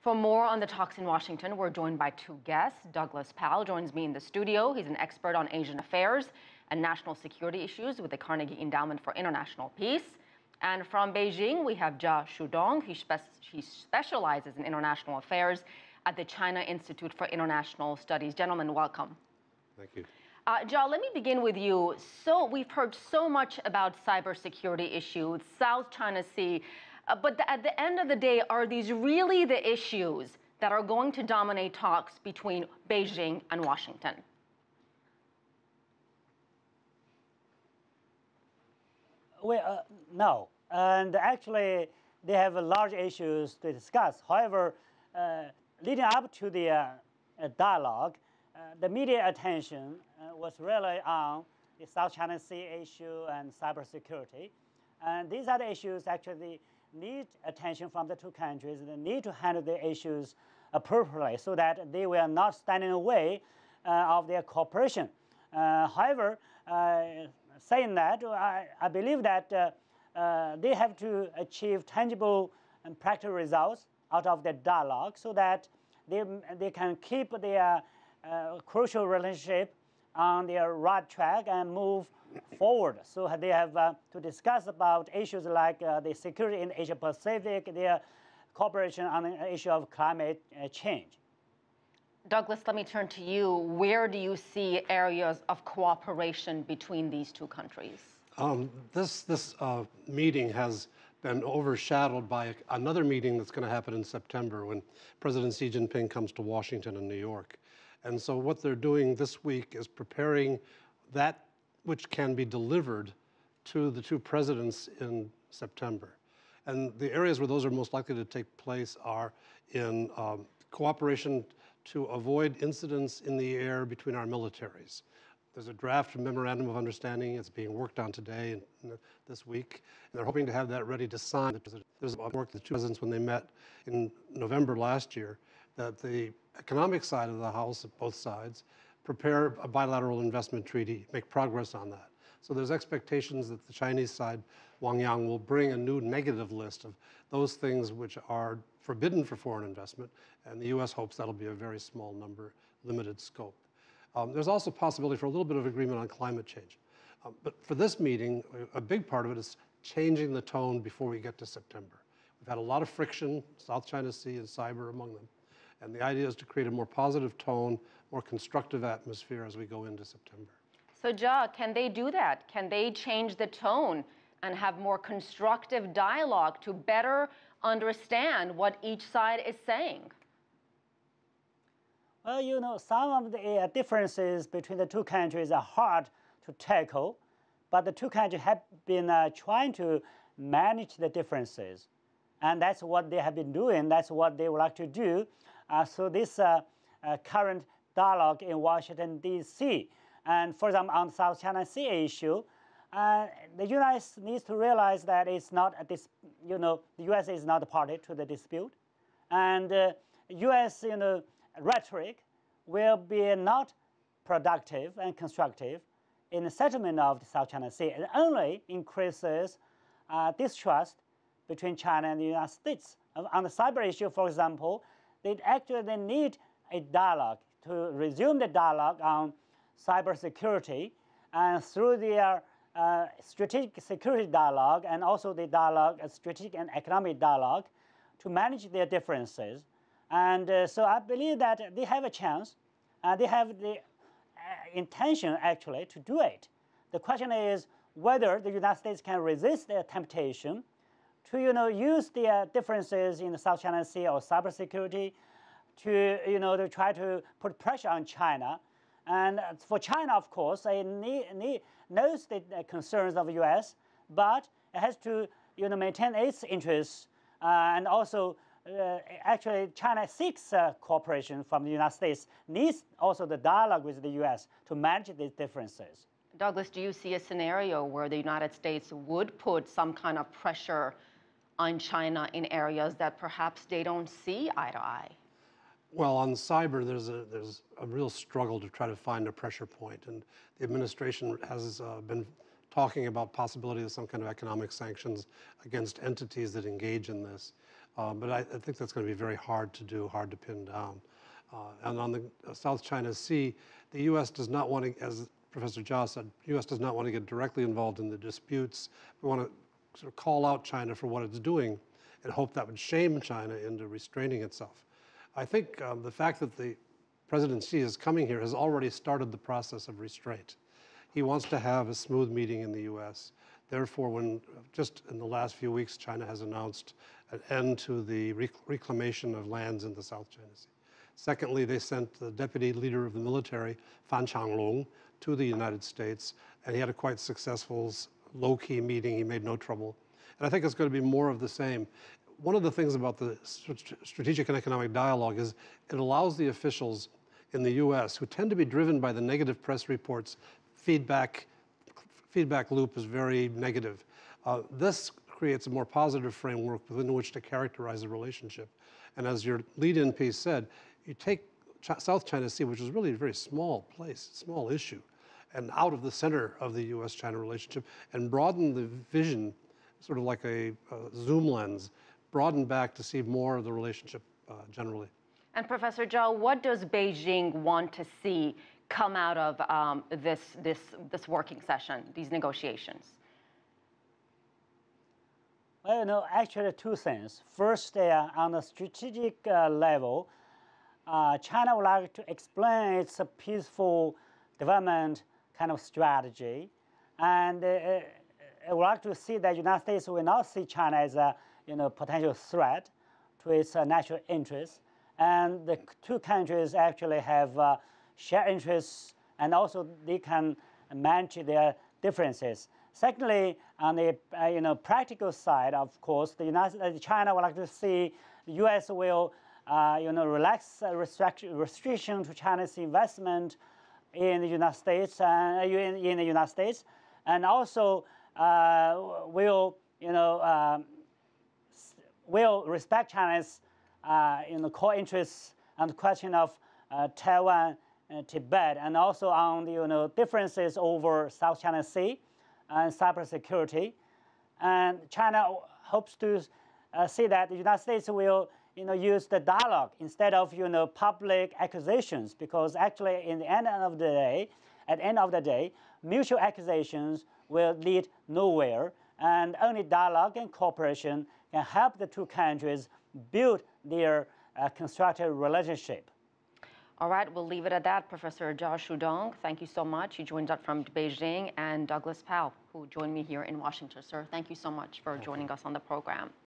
For more on the talks in Washington, we're joined by two guests. Douglas Paal joins me in the studio. He's an expert on Asian affairs and national security issues with the Carnegie Endowment for International Peace. And from Beijing, we have Jia Xiudong. He specializes in international affairs at the China Institute for International Studies. Gentlemen, welcome. Thank you. Jia, let me begin with you. So we've heard so much about cybersecurity issues, South China Sea. But at the end of the day, are these really the issues that are going to dominate talks between Beijing and Washington? Well, no. And actually, they have large issues to discuss. However, leading up to the dialogue, the media attention was really on the South China Sea issue and cybersecurity. And these are the issues actually need attention from the two countries. They need to handle the issues appropriately so that they will not stand in the way of their cooperation. However, saying that, I believe that they have to achieve tangible and practical results out of the dialogue so that they can keep their crucial relationship on their right track and move forward. So they have to discuss about issues like the security in Asia Pacific, their cooperation on the issue of climate change. Douglas, let me turn to you. Where do you see areas of cooperation between these two countries? This meeting has been overshadowed by another meeting that's going to happen in September when President Xi Jinping comes to Washington and New York. And so what they're doing this week is preparing that which can be delivered to the two presidents in September. And the areas where those are most likely to take place are in cooperation to avoid incidents in the air between our militaries. There's a draft memorandum of understanding. It's being worked on today and this week. And they're hoping to have that ready to sign. There's work the two presidents when they met in November last year, that the economic side of the house, both sides, prepare a bilateral investment treaty, make progress on that. So there's expectations that the Chinese side, Wang Yang, will bring a new negative list of those things which are forbidden for foreign investment, and the U.S. hopes that'll be a very small number, limited scope. There's also possibility for a little bit of agreement on climate change. But for this meeting, a big part of it is changing the tone before we get to September. We've had a lot of friction, South China Sea and cyber among them. And the idea is to create a more positive tone, more constructive atmosphere as we go into September. So, Jia, can they do that? Can they change the tone and have more constructive dialogue to better understand what each side is saying? Well, you know, some of the differences between the two countries are hard to tackle, but the two countries have been trying to manage the differences. And that's what they have been doing. That's what they would like to do. So this current dialogue in Washington, D.C., and for example, on the South China Sea issue, the United States needs to realize that it's not the U.S. is not a party to the dispute, and U.S. rhetoric will be not productive and constructive in the settlement of the South China Sea. It only increases distrust between China and the United States. On the cyber issue, for example, they actually need a dialogue to resume the dialogue on cybersecurity, and through their strategic security dialogue and also the dialogue, strategic and economic dialogue, to manage their differences. And so I believe that they have a chance. They have the intention, actually, to do it. The question is whether the United States can resist the temptation to use the differences in the South China Sea or cybersecurity to try to put pressure on China. And for China, of course, it knows the concerns of the U.S., but it has to maintain its interests. And also, actually, China seeks cooperation from the United States, needs also the dialogue with the U.S. to manage these differences. Douglas, do you see a scenario where the United States would put some kind of pressure on China in areas that perhaps they don't see eye to eye? Well, on cyber, there's a real struggle to try to find a pressure point, and the administration has been talking about possibility of some kind of economic sanctions against entities that engage in this. But I think that's going to be very hard to do, hard to pin down. And on the South China Sea, the U.S. does not want to, as Professor Jia said, the U.S. does not want to get directly involved in the disputes. We want to sort of call out China for what it's doing and hope that would shame China into restraining itself. I think the fact that the President Xi is coming here has already started the process of restraint. He wants to have a smooth meeting in the U.S. Therefore, when just in the last few weeks, China has announced an end to the reclamation of lands in the South China Sea. Secondly, they sent the deputy leader of the military, Fan Changlong, to the United States, and he had a quite successful low-key meeting. He made no trouble. And I think it's going to be more of the same. One of the things about the strategic and economic dialogue is it allows the officials in the U.S., who tend to be driven by the negative press reports, feedback loop is very negative. This creates a more positive framework within which to characterize the relationship. And as your lead-in piece said, you take South China Sea, which is really a very small place, small issue, and out of the center of the U.S.-China relationship, and broaden the vision, sort of like a zoom lens, broaden back to see more of the relationship generally. And Professor Jia, what does Beijing want to see come out of this working session, these negotiations? Well, actually two things. First, on the strategic level, China would like to explain its peaceful development kind of strategy, and it would like to see that the United States will not see China as a potential threat to its national interests, and the two countries actually have shared interests, and also they can manage their differences. Secondly, on the practical side, of course, China would like to see the U.S. will relax restriction to China's investment in the United States and also will respect China's core interests on the question of Taiwan, Tibet, and also on the differences over South China Sea and cybersecurity. And China hopes to see that the United States will use the dialogue instead of public accusations, because actually at the end of the day, mutual accusations will lead nowhere, and only dialogue and cooperation can help the two countries build their constructive relationship. All right, we'll leave it at that. Professor Jia Xiudong, thank you so much. You joined us from Beijing, and Douglas Paal, who joined me here in Washington. Sir, thank you so much for joining us on the program.